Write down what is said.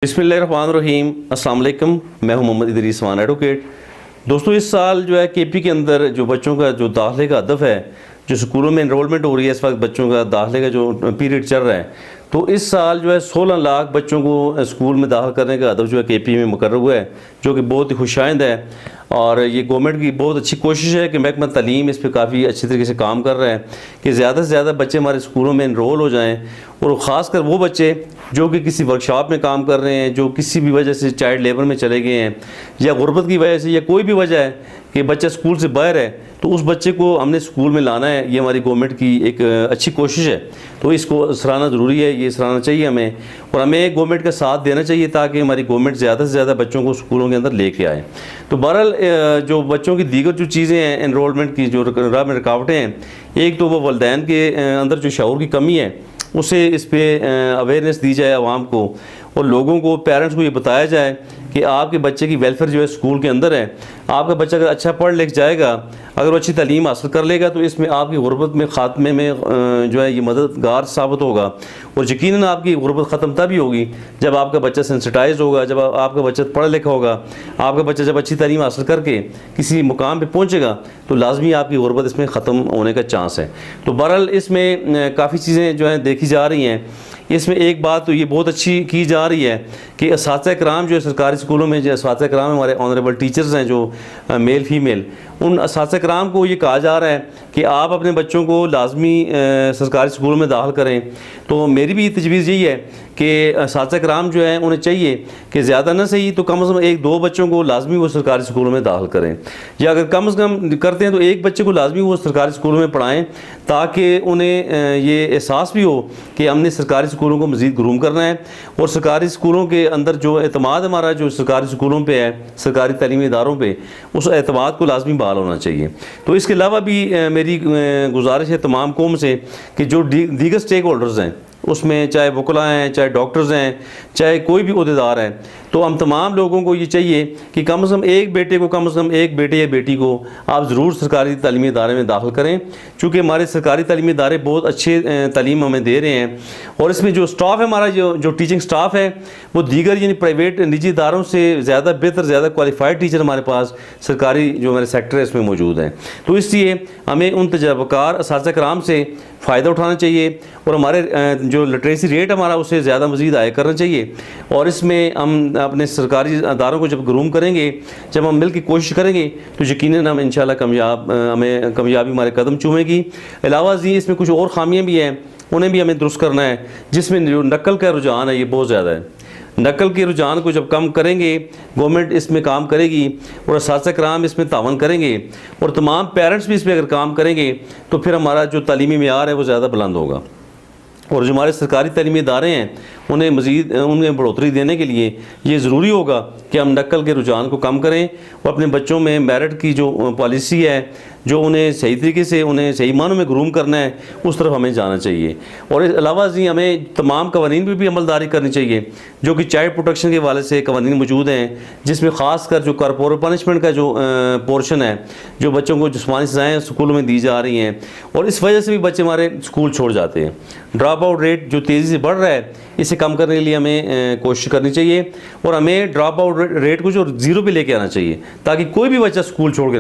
बिस्मिल्लाहिर्रहमानिर्रहीम, अस्सलाम वालेकुम। मैं हूं मोहम्मद इदरीस वान एडवोकेट। दोस्तों, इस साल जो है केपी के अंदर जो बच्चों का जो दाखिले का हदफ है, जो स्कूलों में इनरोलमेंट हो रही है, इस वक्त बच्चों का दाखिले का जो पीरियड चल रहा है, तो इस साल जो है 16 लाख बच्चों को स्कूल में दाखिल करने का हदफ जो है केपी में मुकर्रर हुआ है, जो कि बहुत ही खुशाइंद है। और ये गवर्नमेंट की बहुत अच्छी कोशिश है कि महकमा तालीम इस पर काफ़ी अच्छी तरीके से काम कर रहा है कि ज़्यादा से ज़्यादा बच्चे हमारे स्कूलों में इनरोल हो जाएँ, और ख़ासकर वो बच्चे जो कि किसी वर्कशॉप में काम कर रहे हैं, जो किसी भी वजह से चाइल्ड लेबर में चले गए हैं, या गुर्बत की वजह से, या कोई भी वजह है कि बच्चा स्कूल से बाहर है, तो उस बच्चे को हमने स्कूल में लाना है। ये हमारी गवर्नमेंट की एक अच्छी कोशिश है, तो इसको सराहना ज़रूरी है, ये सराहना चाहिए हमें, और हमें गवर्नमेंट का साथ देना चाहिए ताकि हमारी गवर्नमेंट ज़्यादा से ज़्यादा बच्चों को स्कूलों के अंदर लेके आए। तो बहरहाल जो बच्चों की दीगर जो चीज़ें हैं, एनरोलमेंट की जो राह में रुकावटें हैं, एक तो वो वालिदैन के अंदर जो शऊर की कमी है, उसे इस पर अवेयरनेस दी जाए आवाम को, और लोगों को, पेरेंट्स को ये बताया जाए कि आपके बच्चे की वेलफेयर जो है स्कूल के अंदर है। आपका बच्चा अगर अच्छा पढ़ लिख जाएगा, अगर वो अच्छी तालीम हासिल कर लेगा, तो इसमें आपकी गुर्बत में ख़ात्मे में जो है ये मददगार साबित होगा। और यकीनन आपकी गुर्बत ख़त्म तभी होगी जब आपका बच्चा सेंसिटाइज होगा, जब आपका बच्चा पढ़ा लिखा होगा। आपका बच्चा जब अच्छी तालीम हासिल करके किसी मुकाम पर पहुँचेगा, तो लाजमी आपकी गुर्बत इसमें ख़त्म होने का चांस है। तो बहरहाल इसमें काफ़ी चीज़ें जो हैं देखी जा रही हैं। इसमें एक बात तो ये बहुत अच्छी की जा रही है कि इस्ताद कराम जो है सरकारी स्कूलों में, जो इस्ताद कराम हमारे ऑनरेबल टीचर्स हैं, जो मेल फीमेल, उन इस्ताद कराम को ये कहा जा रहा है कि आप अपने बच्चों को लाजमी सरकारी स्कूलों में दाखिल करें। तो मेरी भी तजवीज़ यही है कि इस्ताद कराम जो है उन्हें चाहिए कि ज़्यादा ना सही तो कम से कम 1-2 बच्चों को लाजमी वो सरकारी स्कूलों में दाखिल करें, या अगर कम से कम करते हैं तो एक बच्चे को लाजमी वो सरकारी स्कूलों में पढ़ाएँ, ताकि उन्हें ये एहसास भी हो कि हमने सरकारी स्कूलों को मज़ीद ग्रूम करना है। और सरकारी स्कूलों के अंदर जो एतमाद हमारा जो सरकारी स्कूलों पे है, सरकारी तालीमी इदारों पे, उस एतमाद को लाजमी बहाल होना चाहिए। तो इसके अलावा भी मेरी गुजारिश है तमाम कौम से कि जो दीगर स्टेक होल्डर्स हैं, उसमें चाहे वकला हैं, चाहे डॉक्टर्स हैं, चाहे कोई भी ओहदेदार हैं, तो हम तमाम लोगों को ये चाहिए कि कम से कम एक बेटे को, कम से कम एक बेटे या बेटी को आप ज़रूर सरकारी तालीमी इदारे में दाखिल करें, चूँकि हमारे सरकारी तालीमी इदारे बहुत अच्छे तालीम हमें दे रहे हैं। और इसमें जो स्टाफ है हमारा, जो टीचिंग स्टाफ है, वो दीगर यानी प्राइवेट निजी इदारों से ज़्यादा बेहतर, ज़्यादा क्वालिफाइड टीचर हमारे पास सरकारी जो हमारे सेक्टर है इसमें मौजूद हैं। तो इसलिए हमें उन तजर्बाकार असातिज़ा कराम से फ़ायदा उठाना चाहिए, और हमारे जो लिटरेसी रेट हमारा उससे ज़्यादा मज़ीद आया करना चाहिए। और इसमें हम अपने सरकारी अदारों को जब ग्रूम करेंगे, जब हम मिल की कोशिश करेंगे, तो यकीनन हम इंशाल्लाह हमें कामयाबी हमारे कदम चूमेगी। अलावा जी इसमें कुछ और खामियाँ भी हैं, उन्हें भी हमें दुरुस्त करना है, जिसमें जो नकल का रुझान है ये बहुत ज़्यादा है। नकल के रुझान को जब कम करेंगे, गवर्नमेंट इसमें काम करेगी, और असातिज़ा कराम इसमें तावन करेंगे, और तमाम पेरेंट्स भी इस पर अगर काम करेंगे, तो फिर हमारा जो तालीमी मेयार है वो ज़्यादा बुलंद होगा। और जो हमारे सरकारी तालीमी इदारे हैं, उन्हें मज़ीद उनमें बढ़ोतरी देने के लिए ये ज़रूरी होगा कि हम नकल के रुझान को कम करें, और अपने बच्चों में मेरिट की जो पॉलिसी है, जो उन्हें सही तरीके से, उन्हें सही मानों में ग्रूम करना है, उस तरफ हमें जाना चाहिए। और इस अलावा जी हमें तमाम कवानीन पर भी अमलदारी करनी चाहिए, जो कि चाइल्ड प्रोटेक्शन के हवाले से कवानीन मौजूद हैं, जिसमें ख़ासकर जो कॉर्पोरल पनिशमेंट का जो पोर्शन है, जो बच्चों को जिस्मानी सज़ाएँ स्कूलों में दी जा रही हैं, और इस वजह से भी बच्चे हमारे स्कूल छोड़ जाते हैं। ड्रॉप आउट रेट जो तेज़ी से बढ़ रहा है, इसे कम करने के लिए हमें कोशिश करनी चाहिए, और हमें ड्रॉप आउट रेट को जो 0 पे लेके आना चाहिए, ताकि कोई भी बच्चा स्कूल छोड़ के